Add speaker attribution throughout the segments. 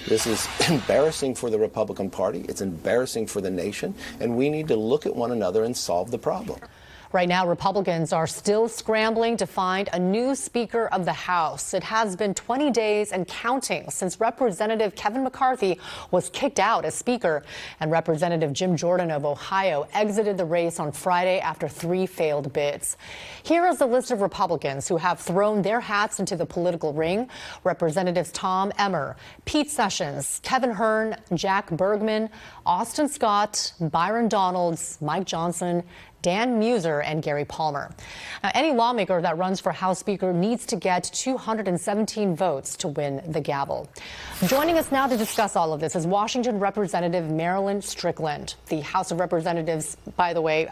Speaker 1: This is embarrassing for the Republican Party. It's embarrassing for the nation. And we need to look at one another and solve the problem.
Speaker 2: Right now, Republicans are still scrambling to find a new Speaker of the House. It has been 20 days and counting since Representative Kevin McCarthy was kicked out as Speaker, and Representative Jim Jordan of Ohio exited the race on Friday after 3 failed bids. Here is a list of Republicans who have thrown their hats into the political ring. Representatives Tom Emmer, Pete Sessions, Kevin Hern, Jack Bergman, Austin Scott, Byron Donalds, Mike Johnson, Dan Muser, and Gary Palmer. Now, any lawmaker that runs for House Speaker needs to get 217 votes to win the gavel. Joining us now to discuss all of this is Washington Representative Marilyn Strickland. The House of Representatives, by the way,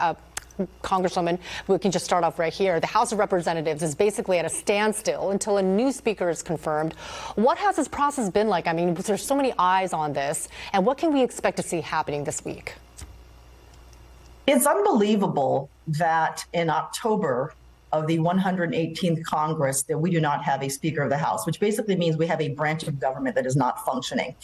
Speaker 2: Congresswoman, we can just start off right here. The House of Representatives is basically at a standstill until a new speaker is confirmed. What has this process been like? I mean, there's so many eyes on this, and what can we expect to see happening this week?
Speaker 3: It's unbelievable that in October of the 118th Congress that we do not have a Speaker of the House, which basically means we have a branch of government that is not functioning.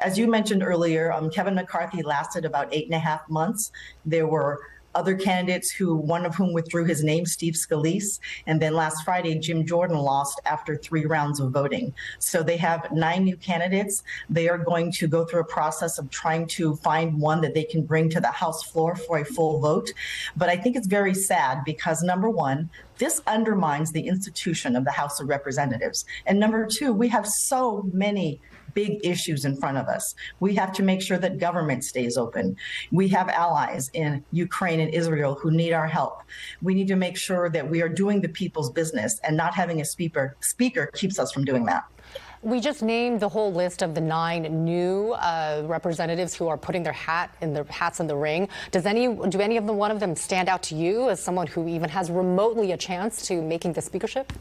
Speaker 3: As you mentioned earlier, Kevin McCarthy lasted about 8.5 months. There were other candidates one of whom withdrew his name, Steve Scalise, and then last Friday, Jim Jordan lost after 3 rounds of voting. So they have 9 new candidates. They are going to go through a process of trying to find one that they can bring to the House floor for a full vote. But I think it's very sad because, number one, this undermines the institution of the House of Representatives. And number two, we have so many big issues in front of us. We have to make sure that government stays open. We have allies in Ukraine and Israel who need our help. We need to make sure that we are doing the people's business, and not having a speaker keeps us from doing that.
Speaker 2: We just named the whole list of the 9 new representatives who are putting their hats in the ring. Do any of them, one of them, stand out to you as someone who even has remotely a chance to making the speakership?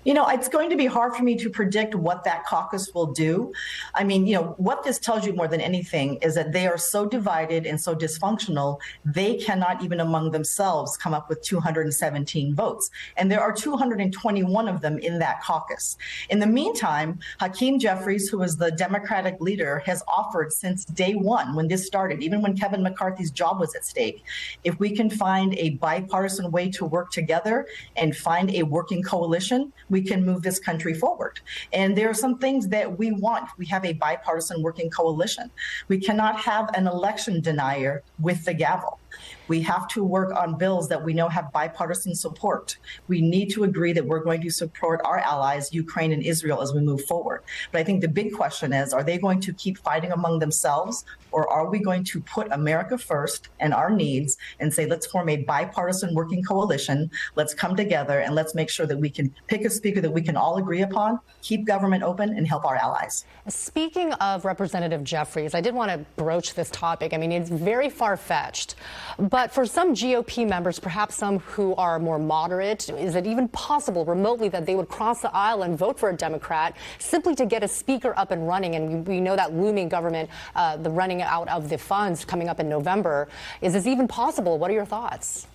Speaker 3: You know, it's going to be hard for me to predict what that caucus will do. I mean, what this tells you more than anything is that they are so divided and so dysfunctional, they cannot even among themselves come up with 217 votes. And there are 221 of them in that caucus. In the meantime, Hakeem Jeffries, who is the Democratic leader, has offered since day one when this started, even when Kevin McCarthy's job was at stake, if we can find a bipartisan way to work together and find a working coalition, we can move this country forward. And there are some things that we want. We have a bipartisan working coalition. We cannot have an election denier with the gavel. We have to work on bills that we know have bipartisan support. We need to agree that we're going to support our allies, Ukraine and Israel, as we move forward. But I think the big question is, are they going to keep fighting among themselves, or are we going to put America first and our needs and say, let's form a bipartisan working coalition, let's come together, and let's make sure that we can pick a speaker that we can all agree upon, keep government open, and help our allies.
Speaker 2: Speaking of Representative Jeffries, I did want to broach this topic. I mean, it's very far-fetched. But for some GOP members, perhaps some who are more moderate, is it even possible remotely that they would cross the aisle and vote for a Democrat simply to get a speaker up and running? And we know that looming government, the running out of the funds coming up in November. Is this even possible? What are your thoughts?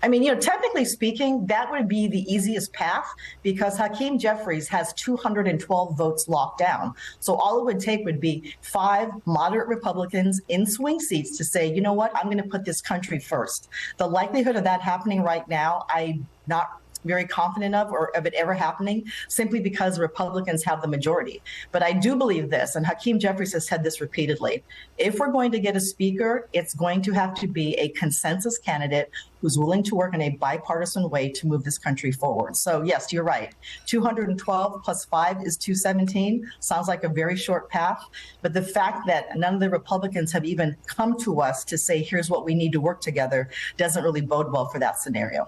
Speaker 3: I mean, technically speaking, that would be the easiest path because Hakeem Jeffries has 212 votes locked down. So all it would take would be 5 moderate Republicans in swing seats to say, you know what, I'm going to put this country first. The likelihood of that happening right now, I'm not very confident of it ever happening, simply because Republicans have the majority. But I do believe this, and Hakeem Jeffries has said this repeatedly, if we're going to get a speaker, it's going to have to be a consensus candidate who's willing to work in a bipartisan way to move this country forward. So yes, you're right. 212 plus 5 is 217. Sounds like a very short path. But the fact that none of the Republicans have even come to us to say, here's what we need to work together, doesn't really bode well for that scenario.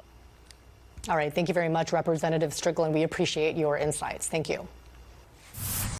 Speaker 2: All right. Thank you very much, Representative Strickland. We appreciate your insights. Thank you.